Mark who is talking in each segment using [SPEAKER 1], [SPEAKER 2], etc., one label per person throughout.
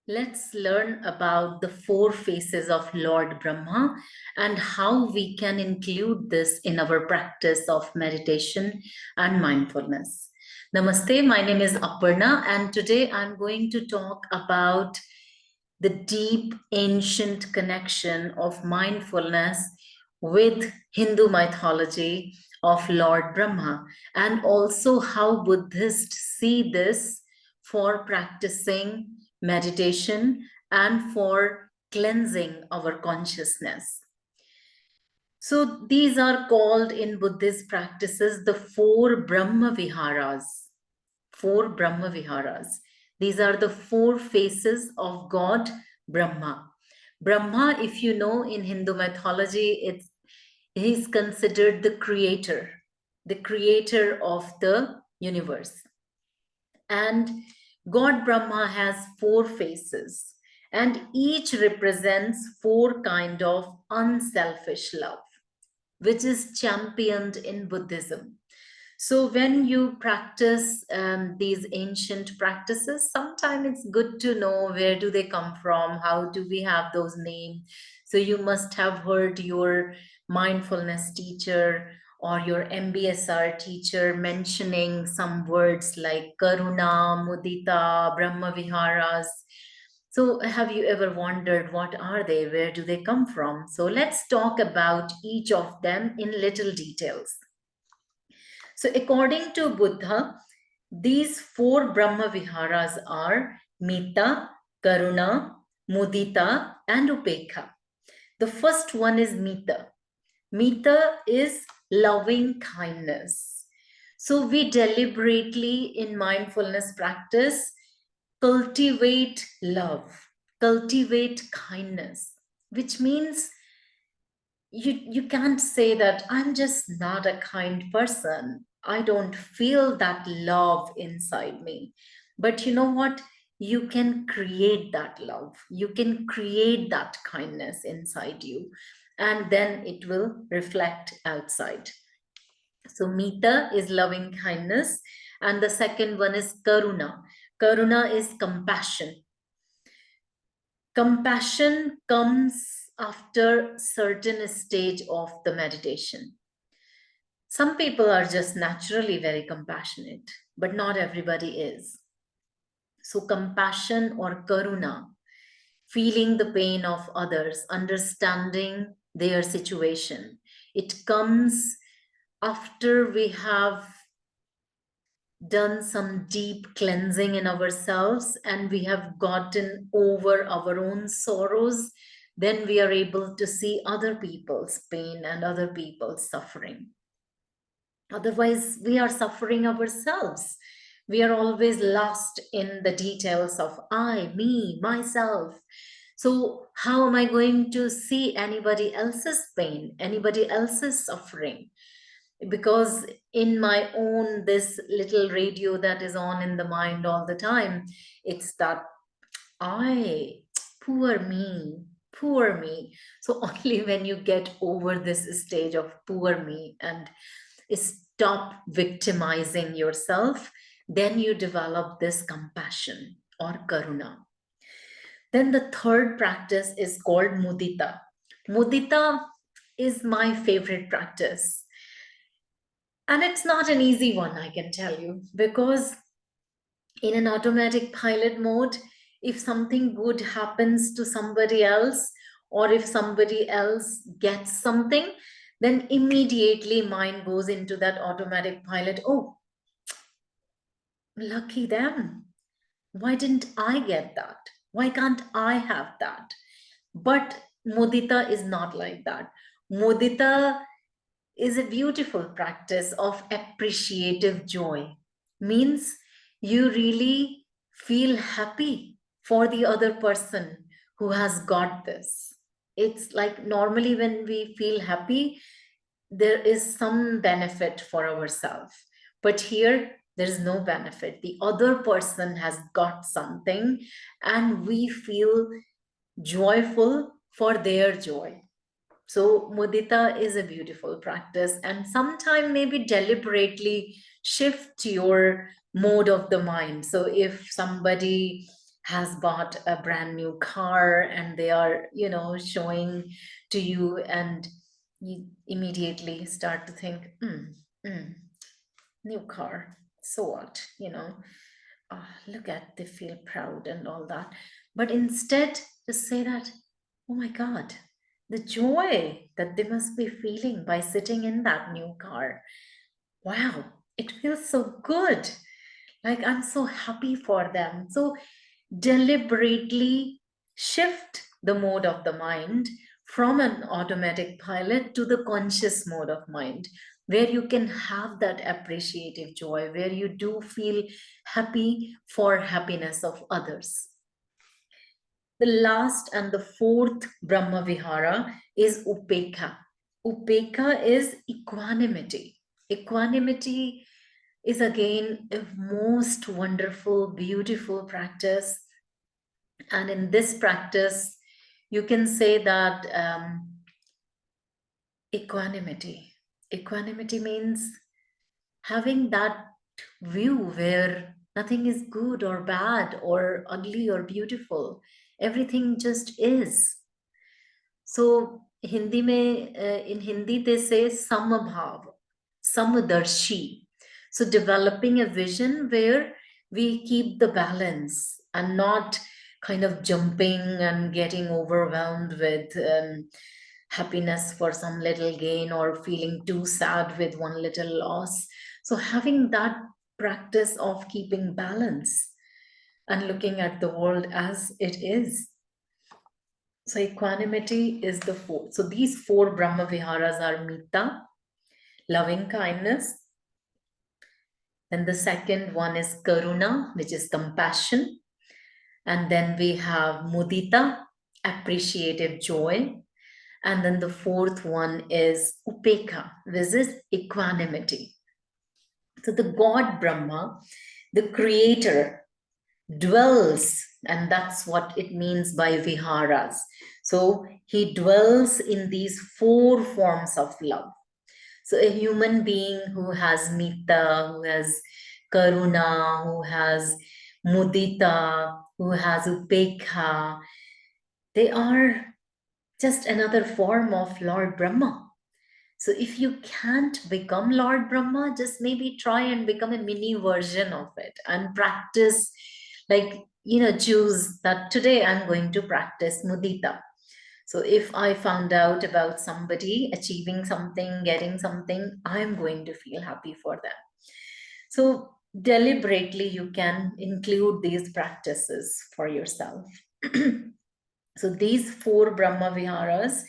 [SPEAKER 1] Let's learn about the four faces of Lord Brahma and how we can include this in our practice of meditation and mindfulness. Namaste, my name is Aparna, and today I'm going to talk about the deep ancient connection of mindfulness with Hindu mythology of Lord Brahma, and also how Buddhists see this for practicing meditation and for cleansing our consciousness. So these are called in Buddhist practices the four Brahmaviharas. Four Brahmaviharas. These are the four faces of God Brahma. Brahma, if you know in Hindu mythology, he's considered the creator of the universe. And God Brahma has four faces, and each represents four kind of unselfish love, which is championed in Buddhism. So when you practice these ancient practices, sometimes it's good to know where do they come from, how do we have those names. So you must have heard your mindfulness teacher or your MBSR teacher mentioning some words like Karuna, Mudita, Brahmaviharas. So have you ever wondered what are they, where do they come from? So let's talk about each of them in little details. So according to Buddha, these four Brahma Viharas are Metta, Karuna, Mudita, and Upekkha. The first one is Metta. Metta is loving kindness. So we deliberately in mindfulness practice cultivate love, cultivate kindness, which means you can't say that I'm just not a kind person, I don't feel that love inside me. But you know what, you can create that love, you can create that kindness inside you, and then it will reflect outside. So Metta is loving kindness, and the second one is Karuna. Karuna is compassion. Compassion comes after certain stage of the meditation. Some people are just naturally very compassionate, but not everybody is. So compassion or karuna, feeling the pain of others, understanding their situation, it comes after we have done some deep cleansing in ourselves and we have gotten over our own sorrows, then we are able to see other people's pain and other people's suffering. Otherwise, we are suffering ourselves. We are always lost in the details of I, me, myself. So, how am I going to see anybody else's pain, anybody else's suffering? Because in my own this little radio that is on in the mind all the time, it's that I, poor me, poor me. So only when you get over this stage of poor me and stop victimizing yourself, then you develop this compassion or karuna. Then the third practice is called mudita. Mudita is my favorite practice. And it's not an easy one, I can tell you, because in an automatic pilot mode, if something good happens to somebody else, or if somebody else gets something, then immediately mind goes into that automatic pilot. Oh, lucky them. Why didn't I get that? Why can't I have that? But mudita is not like that. Mudita is a beautiful practice of appreciative joy. Means you really feel happy for the other person who has got this. It's like normally when we feel happy, there is some benefit for ourselves. But here, there is no benefit. The other person has got something, and we feel joyful for their joy. So mudita is a beautiful practice, and sometime maybe deliberately shift your mode of the mind. So if somebody has bought a brand new car and they are, showing to you, and you immediately start to think, mm, new car, so what, look at, they feel proud and all that. But instead, just say that, oh my God, the joy that they must be feeling by sitting in that new car. Wow, it feels so good. Like, I'm so happy for them. So deliberately shift the mode of the mind from an automatic pilot to the conscious mode of mind, where you can have that appreciative joy, where you do feel happy for happiness of others. The last and the fourth Brahma Vihara is Upekkha. Upekkha is equanimity. Equanimity is again a most wonderful, beautiful practice. And in this practice, you can say that equanimity. Equanimity means having that view where nothing is good or bad or ugly or beautiful. Everything just is. So in Hindi they say samabhav, samadarshi. So developing a vision where we keep the balance and not kind of jumping and getting overwhelmed with happiness for some little gain or feeling too sad with one little loss. So having that practice of keeping balance and looking at the world as it is. So equanimity is the fourth. So these four Brahma Viharas are Metta, loving kindness. Then the second one is Karuna, which is compassion. And then we have Mudita, appreciative joy. And then the fourth one is Upekkha, this is equanimity. So the God Brahma, the creator, dwells, and that's what it means by viharas. So he dwells in these four forms of love. So a human being who has Metta, who has Karuna, who has Mudita, who has Upekkha, they are just another form of Lord Brahma. So if you can't become Lord Brahma, just maybe try and become a mini version of it and practice, like, choose that today I'm going to practice Mudita. So if I found out about somebody achieving something, getting something, I'm going to feel happy for them. So deliberately, you can include these practices for yourself. So these four Brahma Viharas,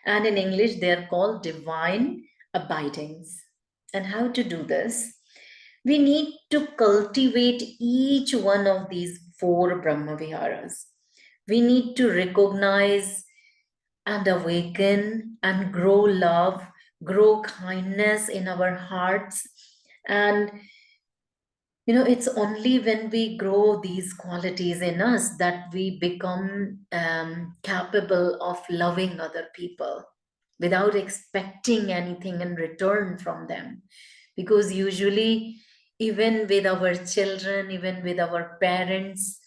[SPEAKER 1] and in English, they are called divine abidings. And how to do this? We need to cultivate each one of these four Brahma Viharas. We need to recognize and awaken and grow love, grow kindness in our hearts. And it's only when we grow these qualities in us that we become capable of loving other people without expecting anything in return from them. Because usually, even with our children, even with our parents,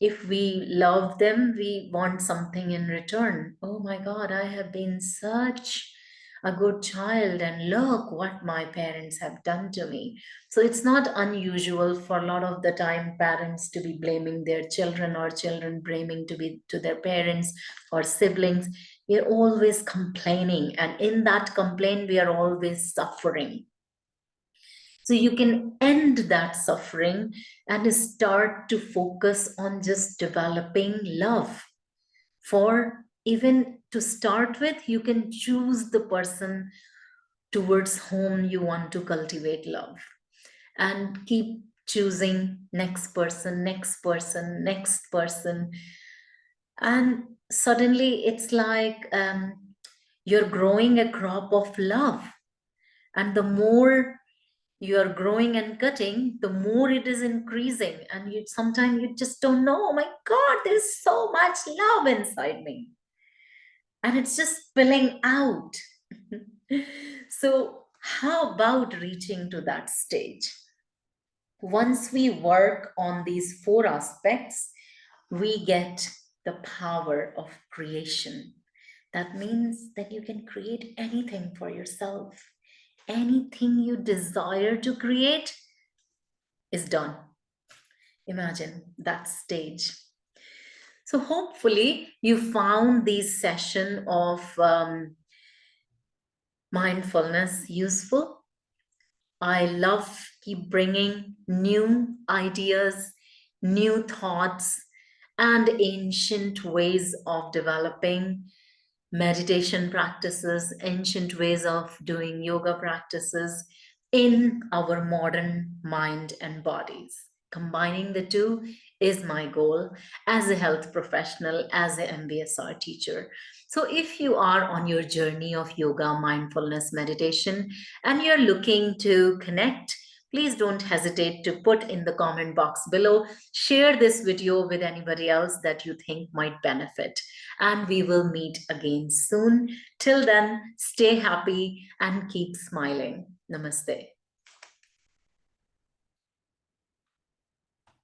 [SPEAKER 1] if we love them, we want something in return. Oh my God, I have been such a good child, and look what my parents have done to me. So it's not unusual for a lot of the time parents to be blaming their children or children blaming to their parents or siblings. We are always complaining, and in that complaint, we are always suffering. So you can end that suffering and start to focus on just developing love. For even to start with, you can choose the person towards whom you want to cultivate love and keep choosing next person, next person, next person. And suddenly it's like you're growing a crop of love. And the more you are growing and cutting, the more it is increasing. And you sometimes you just don't know, oh my God, there's so much love inside me. And it's just spilling out. So, how about reaching to that stage? Once we work on these four aspects, we get the power of creation. That means that you can create anything for yourself. Anything you desire to create is done. Imagine that stage. So hopefully you found this session of mindfulness useful. I love keep bringing new ideas, new thoughts, and ancient ways of developing meditation practices, ancient ways of doing yoga practices in our modern mind and bodies. Combining the two is my goal as a health professional, as an MBSR teacher. So, if you are on your journey of yoga, mindfulness, meditation, and you're looking to connect, please don't hesitate to put in the comment box below. Share this video with anybody else that you think might benefit. And we will meet again soon. Till then, stay happy and keep smiling. Namaste.